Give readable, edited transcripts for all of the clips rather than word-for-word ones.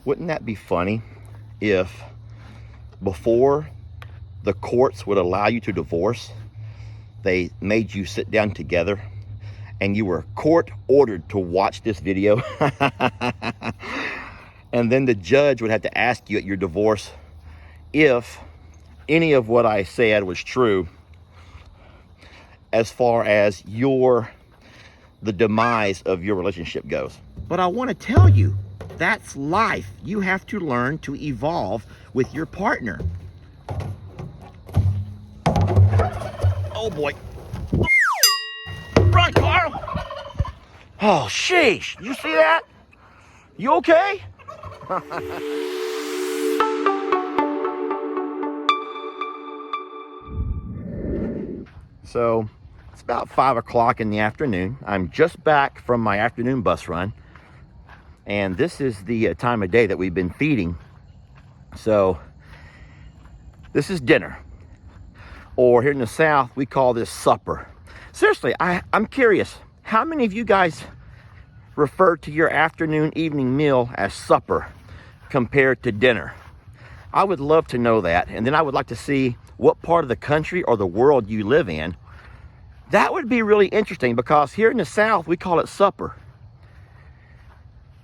Wouldn't that be funny if before the courts would allow you to divorce, they made you sit down together and you were court ordered to watch this video? And then the judge would have to ask you at your divorce if any of what I said was true as far as the demise of your relationship goes. But I want to tell you, that's life. You have to learn to evolve with your partner. Oh boy. Run, Carl. Oh, sheesh. You see that? You okay? So it's about 5 o'clock in the afternoon. I'm just back from my afternoon bus run. And this is the time of day that we've been feeding. So this is dinner. Or here in the South, we call this supper. Seriously, I'm curious. How many of you guys refer to your afternoon, evening meal as supper compared to dinner? I would love to know that. And then I would like to see what part of the country or the world you live in. That would be really interesting, because here in the South, we call it supper.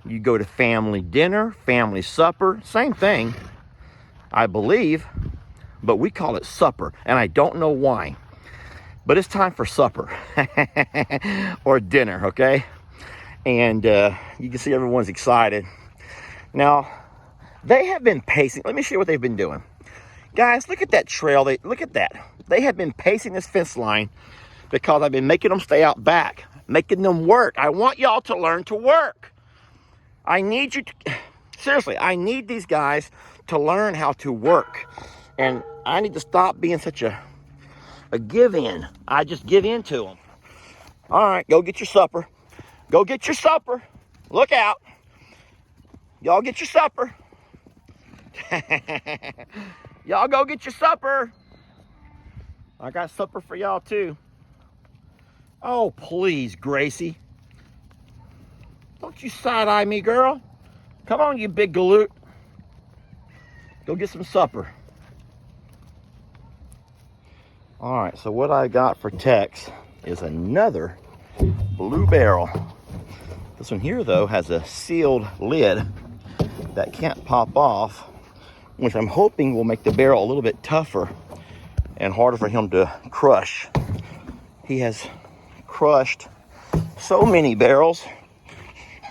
You go to family dinner, family supper, same thing, I believe, but we call it supper, and I don't know why. But it's time for supper or dinner, okay? And you can see everyone's excited. Now, they have been pacing. Let me show you what they've been doing. Guys, look at that trail. Look at that. They have been pacing this fence line because I've been making them stay out back, making them work. I want y'all to learn to work. I need you to, seriously, I need these guys to learn how to work. And I need to stop being such a give-in. I just give in to them. All right, go get your supper. Go get your supper. Look out. Y'all get your supper. Y'all go get your supper. I got supper for y'all too. Oh, please, Gracie. Don't you side-eye me, girl. Come on, you big galoot. Go get some supper. All right, so what I got for Tex is another blue barrel. This one here, though, has a sealed lid that can't pop off, which I'm hoping will make the barrel a little bit tougher and harder for him to crush. He has crushed so many barrels,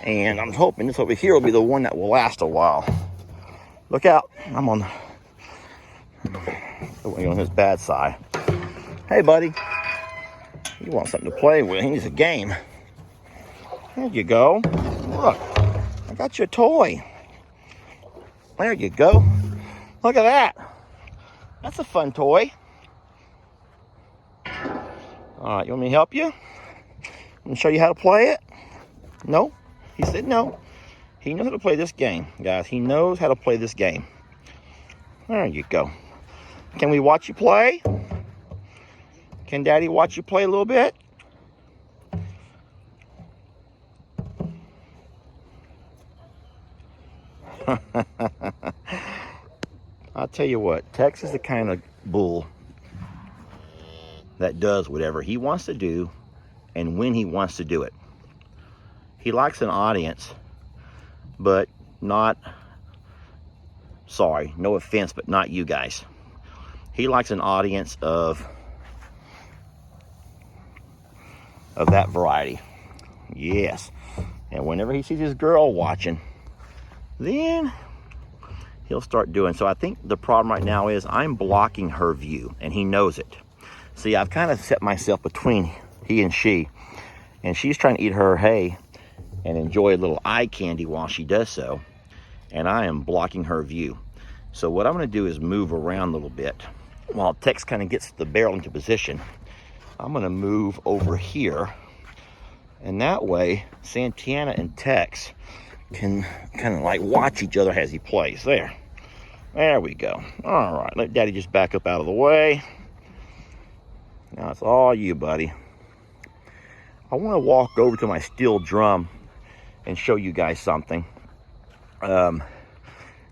and I'm hoping this over here will be the one that will last a while. Look out, I'm on his bad side. Hey, buddy, you want something to play with? He needs a game. There you go. Look, I got you a toy. There you go. Look at that. That's a fun toy. All right, you want me to help you? I'm gonna show you how to play it. No? He said no. He knows how to play this game, guys. He knows how to play this game. There you go. Can we watch you play? Can Daddy watch you play a little bit? I'll tell you what, Tex is the kind of bull that does whatever he wants to do and when he wants to do it. He likes an audience, but not, sorry, no offense, but not you guys. He likes an audience of that variety. Yes. And whenever he sees his girl watching, then he'll start doing. So I think the problem right now is I'm blocking her view, and he knows it. See, I've kind of set myself between he and she, and she's trying to eat her hay and enjoy a little eye candy while she does so, and I am blocking her view. So what I'm going to do is move around a little bit while Tex kind of gets the barrel into position. I'm going to move over here, and that way Santana and Tex can kind of like watch each other as he plays. There we go. All right, let Daddy just back up out of the way. Now it's all you, buddy. I want to walk over to my steel drum and show you guys something. Now,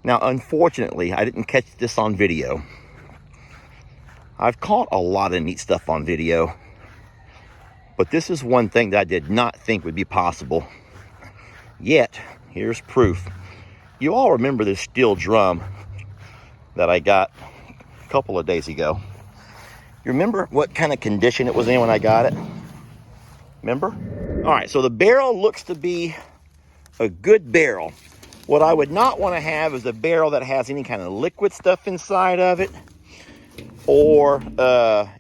unfortunately, I didn't catch this on video. I've caught a lot of neat stuff on video, but this is one thing that I did not think would be possible. Yet, here's proof. You all remember this steel drum that I got a couple of days ago? You remember what kind of condition it was in when I got it? Remember? All right, so the barrel looks to be a good barrel. What I would not want to have is a barrel that has any kind of liquid stuff inside of it, or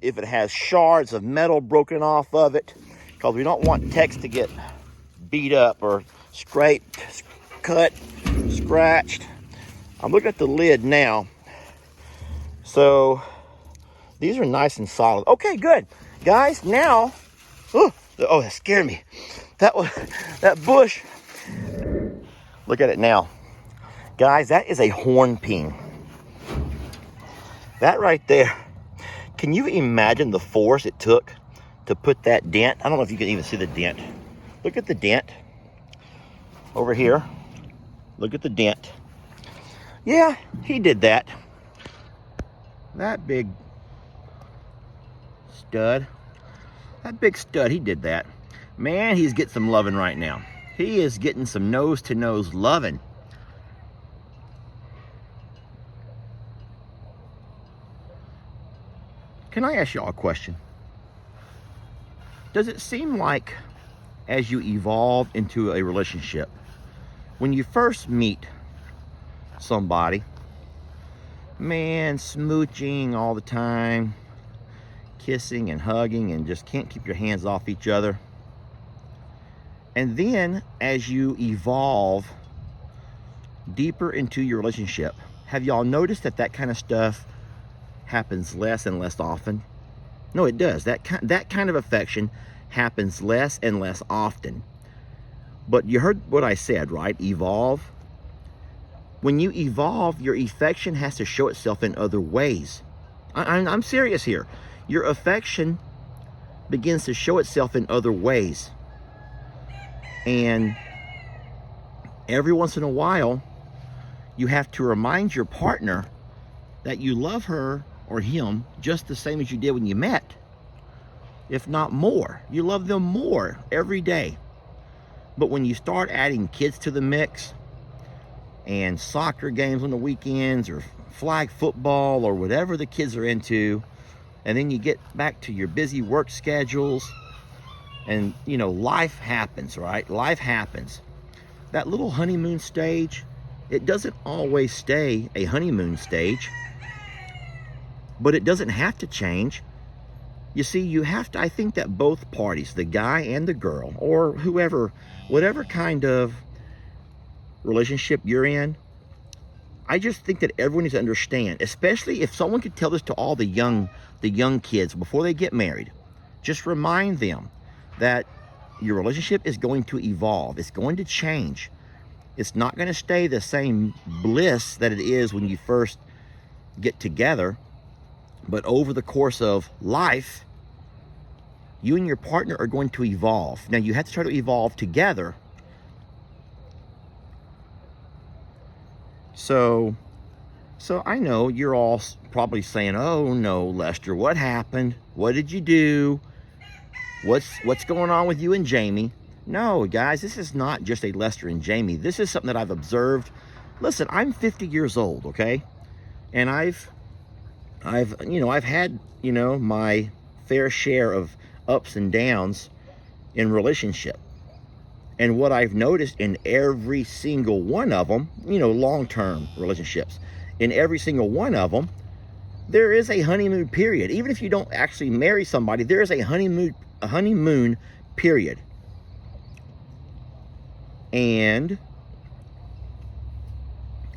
if it has shards of metal broken off of it, because we don't want text to get beat up or scraped, cut, scratched. I'm looking at the lid now. So these are nice and solid. Okay, good. Guys, now, oh, that scared me. That bush. Look at it now. Guys, that is a horn peen. That right there. Can you imagine the force it took to put that dent? I don't know if you can even see the dent. Look at the dent. Over here. Look at the dent. Yeah, he did that. That big stud. That big stud, he did that. Man, he's getting some loving right now. He is getting some nose-to-nose loving. Can I ask y'all a question? Does it seem like as you evolve into a relationship, when you first meet somebody, man, smooching all the time, kissing and hugging, and just can't keep your hands off each other. And then as you evolve deeper into your relationship, have y'all noticed that that kind of stuff happens less and less often? No, it does. That kind of affection happens less and less often. But you heard what I said, right? Evolve. When you evolve, your affection has to show itself in other ways. I'm serious here. Your affection begins to show itself in other ways. And every once in a while, you have to remind your partner that you love her or him just the same as you did when you met. If not more. You love them more every day. But when you start adding kids to the mix, and soccer games on the weekends, or flag football, or whatever the kids are into, and then you get back to your busy work schedules, and you know, life happens, right? Life happens. That little honeymoon stage, it doesn't always stay a honeymoon stage, but it doesn't have to change. You see, you have to, I think that both parties, the guy and the girl, or whoever, whatever kind of relationship you're in, I just think that everyone needs to understand, especially if someone could tell this to all the young kids before they get married. Just remind them that your relationship is going to evolve. It's going to change. It's not going to stay the same bliss that it is when you first get together. But over the course of life, you and your partner are going to evolve. Now, you have to try to evolve together. So I know you're all probably saying, "Oh no, Lester, what happened? What did you do? What's going on with you and Jamie?" No, guys, this is not just a Lester and Jamie. This is something that I've observed. Listen, I'm 50 years old, okay? And I've had, my fair share of ups and downs in relationship. And what I've noticed in every single one of them, long-term relationships, in every single one of them, there is a honeymoon period. Even if you don't actually marry somebody, there is a honeymoon period. And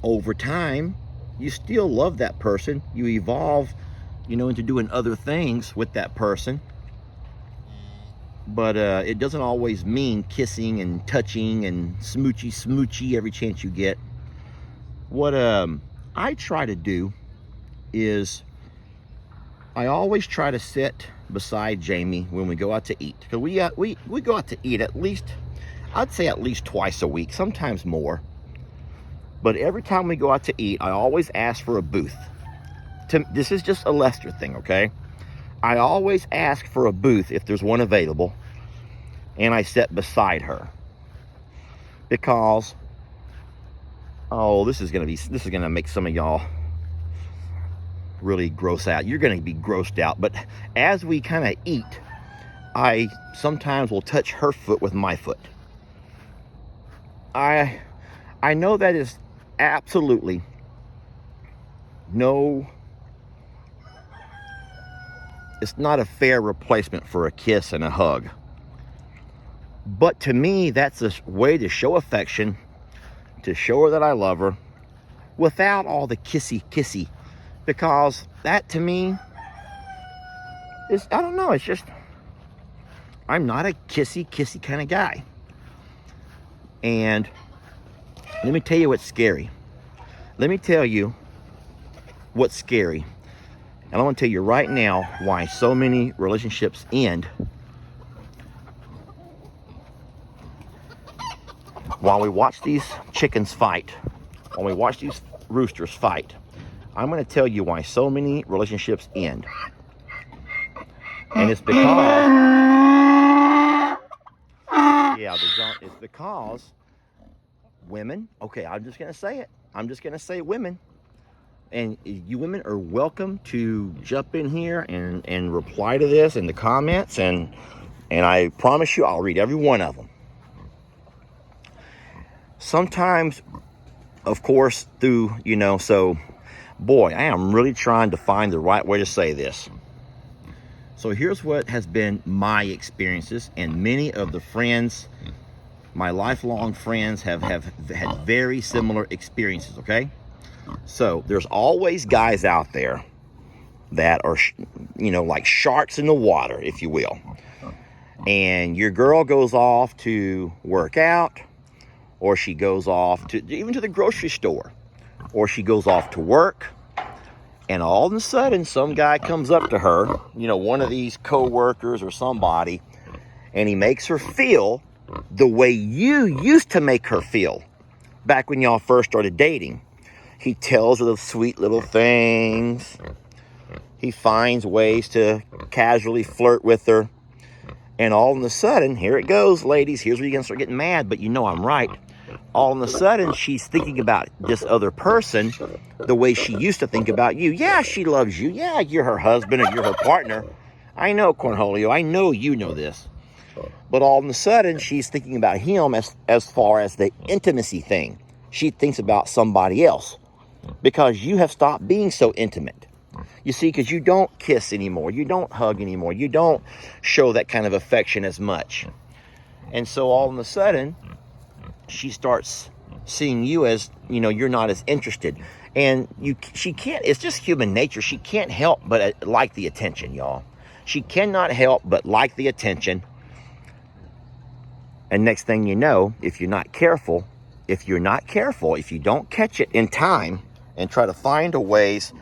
over time, you still love that person. You evolve, into doing other things with that person. But it doesn't always mean kissing and touching and smoochy every chance you get. What I try to do is I always try to sit beside Jamie when we go out to eat. Because we go out to eat at least, I'd say at least twice a week, sometimes more. But every time we go out to eat, I always ask for a booth. This is just a Lester thing, okay? I always ask for a booth if there's one available, and I sit beside her. Because, oh, this is gonna make some of y'all really gross out. You're gonna be grossed out. But as we kind of eat, I sometimes will touch her foot with my foot. I know that is absolutely no, it's not a fair replacement for a kiss and a hug. But to me, that's a way to show affection, to show her that I love her, without all the kissy. Because that to me is, I don't know, it's just, I'm not a kissy kind of guy. And let me tell you what's scary. Let me tell you what's scary. And I want to tell you right now why so many relationships end. While we watch these chickens fight, while we watch these roosters fight, I'm going to tell you why so many relationships end. And it's because, it's because women, okay, I'm just going to say it. I'm just going to say women. And you women are welcome to jump in here and reply to this in the comments. And I promise you, I'll read every one of them. Sometimes, of course, through, so, boy, I am really trying to find the right way to say this. So here's what has been my experiences, and many of the friends, my lifelong friends, have had very similar experiences, okay? So there's always guys out there that are, like sharks in the water, if you will. And your girl goes off to work out, or she goes off to even to the grocery store, or she goes off to work, and all of a sudden some guy comes up to her, one of these co-workers or somebody, and he makes her feel the way you used to make her feel back when y'all first started dating. He tells her the sweet little things. He finds ways to casually flirt with her. And all of a sudden, here it goes, ladies. Here's where you're going to start getting mad, but I'm right. All of a sudden, she's thinking about this other person the way she used to think about you. Yeah, she loves you. Yeah, you're her husband or you're her partner. I know, Cornholio. I know you know this. But all of a sudden, she's thinking about him as far as the intimacy thing. She thinks about somebody else because you have stopped being so intimate. You see, because you don't kiss anymore. You don't hug anymore. You don't show that kind of affection as much. And so all of a sudden, she starts seeing you as, you're not as interested. And she can't, it's just human nature. She can't help but like the attention, y'all. She cannot help but like the attention. And next thing you know, if you're not careful, if you don't catch it in time and try to find ways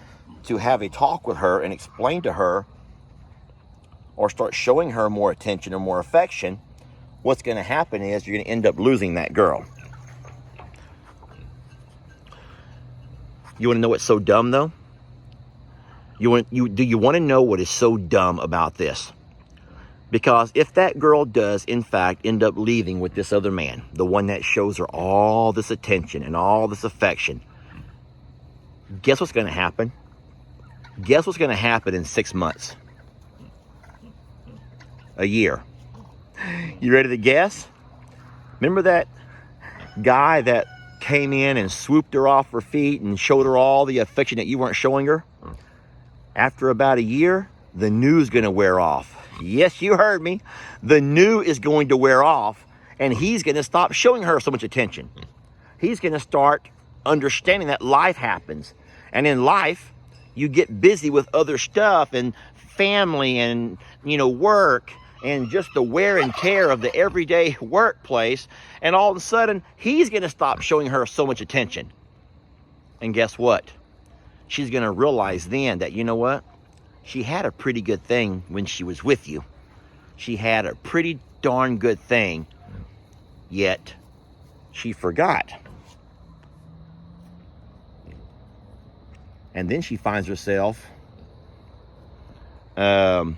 to have a talk with her and explain to her or start showing her more attention or more affection, what's going to happen is you're going to end up losing that girl. You want to know what's so dumb, though? Do you want to know what is so dumb about this? Because if that girl does, in fact, end up leaving with this other man, the one that shows her all this attention and all this affection, guess what's going to happen? Guess what's going to happen in 6 months? A year. You ready to guess? Remember that guy that came in and swooped her off her feet and showed her all the affection that you weren't showing her? After about a year, the new's going to wear off. Yes, you heard me. The new is going to wear off, and he's going to stop showing her so much attention. He's going to start understanding that life happens. And in life, you get busy with other stuff and family and, work and just the wear and tear of the everyday workplace. And all of a sudden, he's going to stop showing her so much attention. And guess what? She's going to realize then that, she had a pretty good thing when she was with you. She had a pretty darn good thing yet she forgot. And then she finds herself, I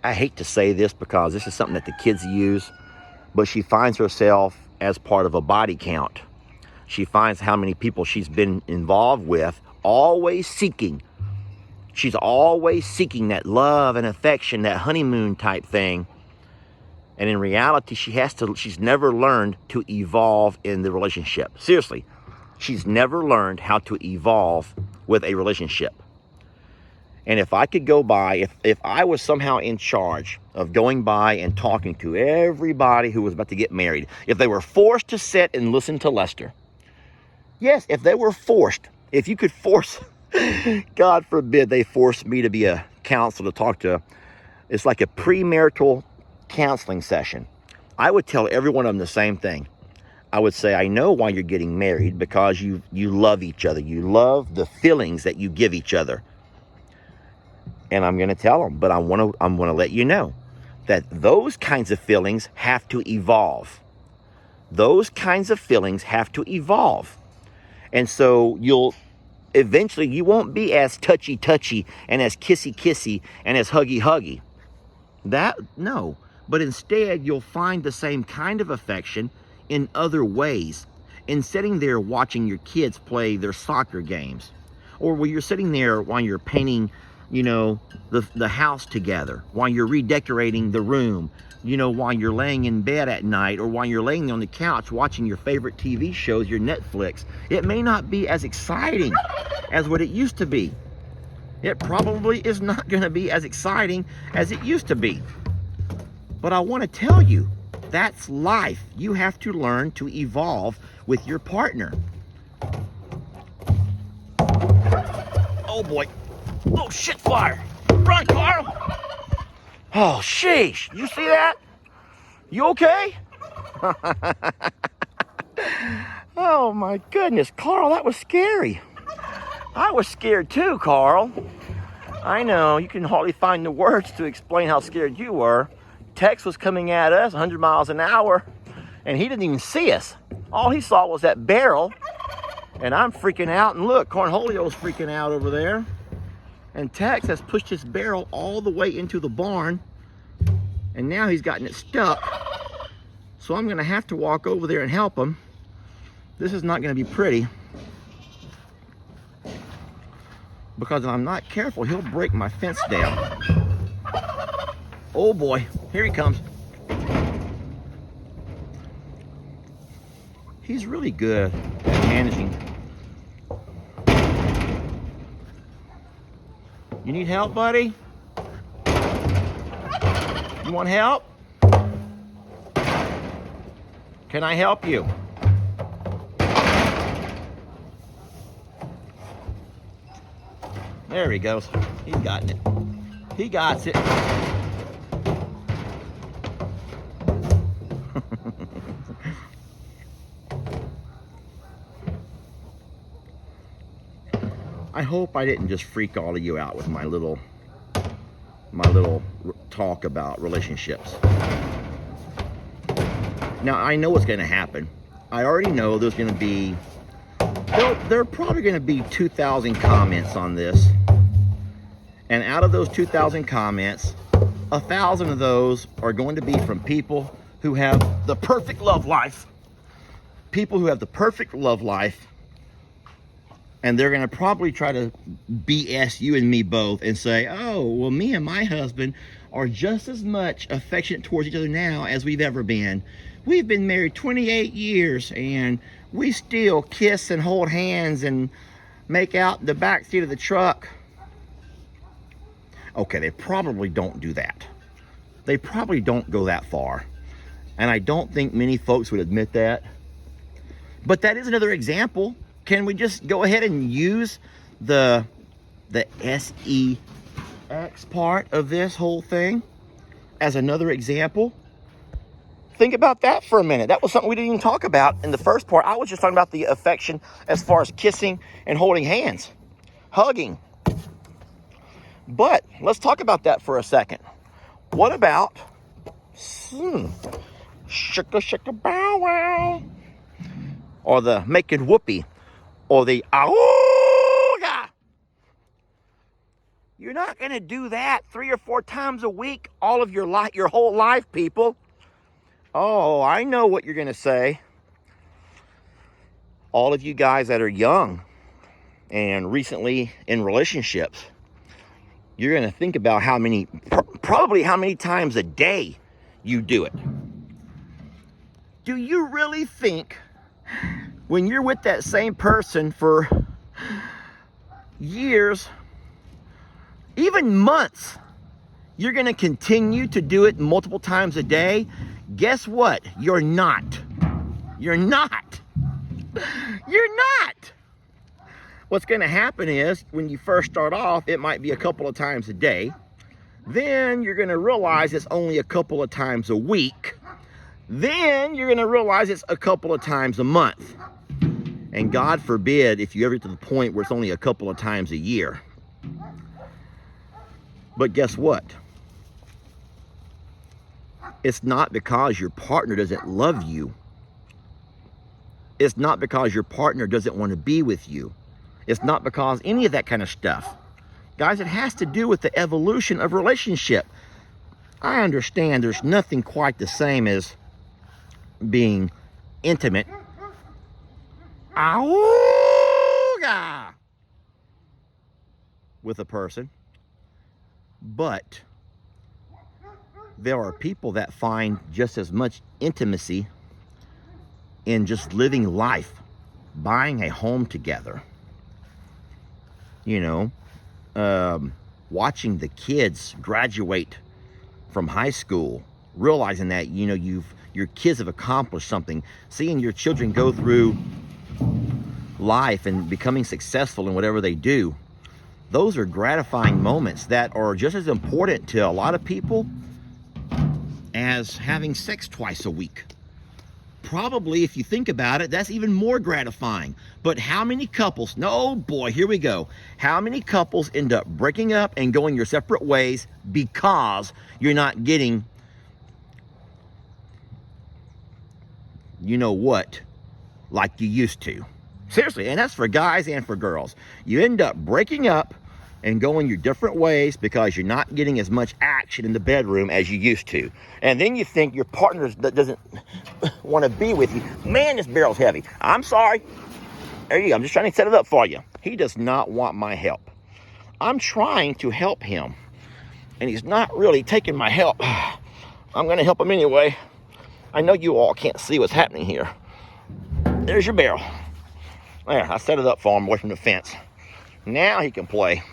hate to say this because this is something that the kids use, but she finds herself as part of a body count. She finds how many people she's been involved with, always seeking. She's always seeking that love and affection, that honeymoon type thing. And in reality, she's never learned to evolve in the relationship. Seriously, she's never learned how to evolve with a relationship. And if I could go by, if I was somehow in charge of going by and talking to everybody who was about to get married, if they were forced to sit and listen to Lester, yes, if they were forced, if you could force, God forbid they forced me to be a counselor to talk to, it's like a premarital counseling session. I would tell every one of them the same thing. I would say, I know why you're getting married, because you love each other. You love the feelings that you give each other. And I'm going to tell them, but I'm going to let you know that those kinds of feelings have to evolve. Those kinds of feelings have to evolve. And so eventually you won't be as touchy and as kissy and as huggy. No. But instead, you'll find the same kind of affection in other ways. In sitting there watching your kids play their soccer games, or when you're sitting there while you're painting, the house together, while you're redecorating the room, while you're laying in bed at night, or while you're laying on the couch watching your favorite TV shows, your Netflix. It may not be as exciting as what it used to be. It probably is not going to be as exciting as it used to be. But I want to tell you, that's life. You have to learn to evolve with your partner. Oh boy. Oh, shit fire. Run, Carl. Oh, sheesh. You see that? You okay? Oh, my goodness. Carl, that was scary. I was scared too, Carl. I know. You can hardly find the words to explain how scared you were. Tex was coming at us 100 miles an hour, and he didn't even see us. All he saw was that barrel, and I'm freaking out. And look, Cornholio's freaking out over there. And Tex has pushed his barrel all the way into the barn, and now he's gotten it stuck. So I'm going to have to walk over there and help him. This is not going to be pretty, because if I'm not careful, he'll break my fence down. Oh boy, here he comes. He's really good at managing. You need help, buddy? You want help? Can I help you? There he goes. He's gotten it. He got it. I hope I didn't just freak all of you out with my little talk about relationships. Now, I know what's going to happen. I already know there's going to be, there are probably going to be 2,000 comments on this. And out of those 2,000 comments, 1,000 of those are going to be from people who have the perfect love life. People who have the perfect love life. And they're going to probably try to BS you and me both and say, oh, well, me and my husband are just as much affectionate towards each other now as we've ever been. We've been married 28 years and we still kiss and hold hands and make out in the back seat of the truck. Okay, they probably don't do that. They probably don't go that far. And I don't think many folks would admit that. But that is another example. Can we just go ahead and use the sex part of this whole thing as another example? Think about that for a minute. That was something we didn't even talk about in the first part. I was just talking about the affection as far as kissing and holding hands, hugging. But let's talk about that for a second. What about shaka shaka bow wow, or the making whoopee, or the auga. You're not going to do that 3 or 4 times a week all of your life, your whole life, people. Oh, I know what you're going to say. All of you guys that are young and recently in relationships, you're going to think about probably how many times a day you do it. Do you really think when you're with that same person for years, even months, you're going to continue to do it multiple times a day? Guess what? You're not. You're not. You're not. What's going to happen is when you first start off, it might be a couple of times a day. Then you're going to realize it's only a couple of times a week. Then you're going to realize it's a couple of times a month. And God forbid if you ever get to the point where it's only a couple of times a year. But guess what? It's not because your partner doesn't love you. It's not because your partner doesn't want to be with you. It's not because any of that kind of stuff. Guys, it has to do with the evolution of relationship. I understand there's nothing quite the same as being intimate. Auga! With a person. But there are people that find just as much intimacy in just living life, buying a home together. You know, watching the kids graduate from high school, realizing that, you know, your kids have accomplished something, seeing your children go through life and becoming successful in whatever they do. Those are gratifying moments that are just as important to a lot of people as having sex twice a week. Probably, if you think about it, that's even more gratifying. But how many couples, no boy, here we go. How many couples end up breaking up and going your separate ways because you're not getting, you know what, like you used to? Seriously, and that's for guys and for girls. You end up breaking up and going your different ways because you're not getting as much action in the bedroom as you used to. And then you think your partner doesn't want to be with you. Man, this barrel's heavy. I'm sorry. There you go. I'm just trying to set it up for you. He does not want my help. I'm trying to help him, and he's not really taking my help. I'm going to help him anyway. I know you all can't see what's happening here. There's your barrel. There, I set it up for him away from the fence. Now he can play.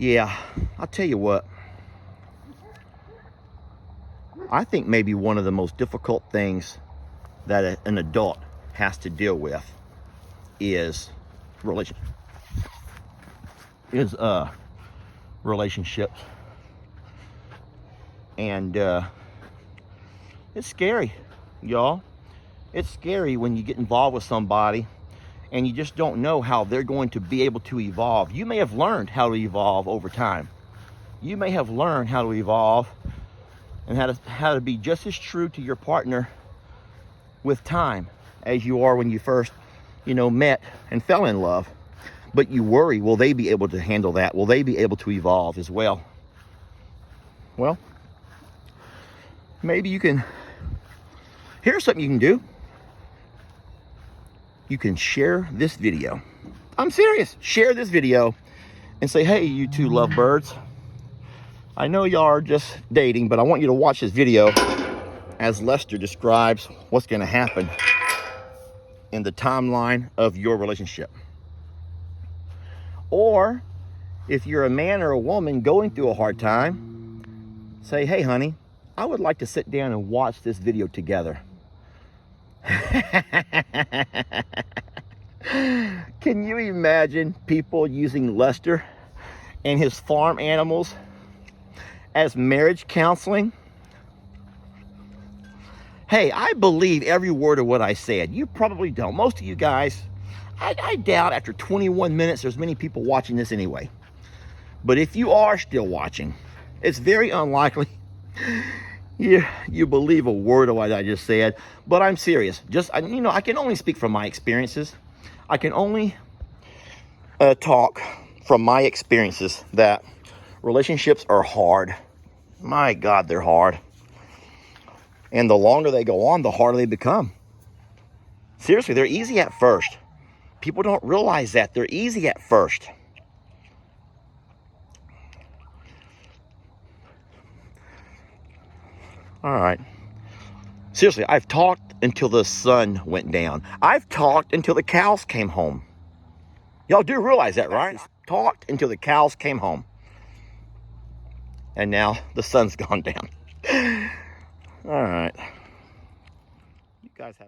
Yeah, I'll tell you what. I think maybe one of the most difficult things that an adult has to deal with is relationships. And it's scary, y'all. It's scary when you get involved with somebody and you just don't know how they're going to be able to evolve. You may have learned how to evolve over time. You may have learned how to evolve and how to be just as true to your partner with time as you are when you first, met and fell in love. But you worry, will they be able to handle that? Will they be able to evolve as well? Well, maybe you can, here's something you can do. You can share this video. I'm serious. Share this video and say, hey, you two lovebirds. I know y'all are just dating, but I want you to watch this video as Lester describes what's going to happen in the timeline of your relationship. Or if you're a man or a woman going through a hard time, say, hey, honey, I would like to sit down and watch this video together. Can you imagine people using Lester and his farm animals as marriage counseling? Hey, I believe every word of what I said. You probably don't. Most of you guys, I doubt after 21 minutes there's many people watching this anyway. But if you are still watching, it's very unlikely you believe a word of what I just said. But I'm serious. I can only speak from my experiences. I can only talk from my experiences that relationships are hard. My God, they're hard. And the longer they go on, the harder they become. Seriously, they're easy at first. People don't realize that. They're easy at first. All right. Seriously, I've talked until the sun went down. I've talked until the cows came home. Y'all do realize that, right? Talked until the cows came home. And now the sun's gone down. All right. You guys have...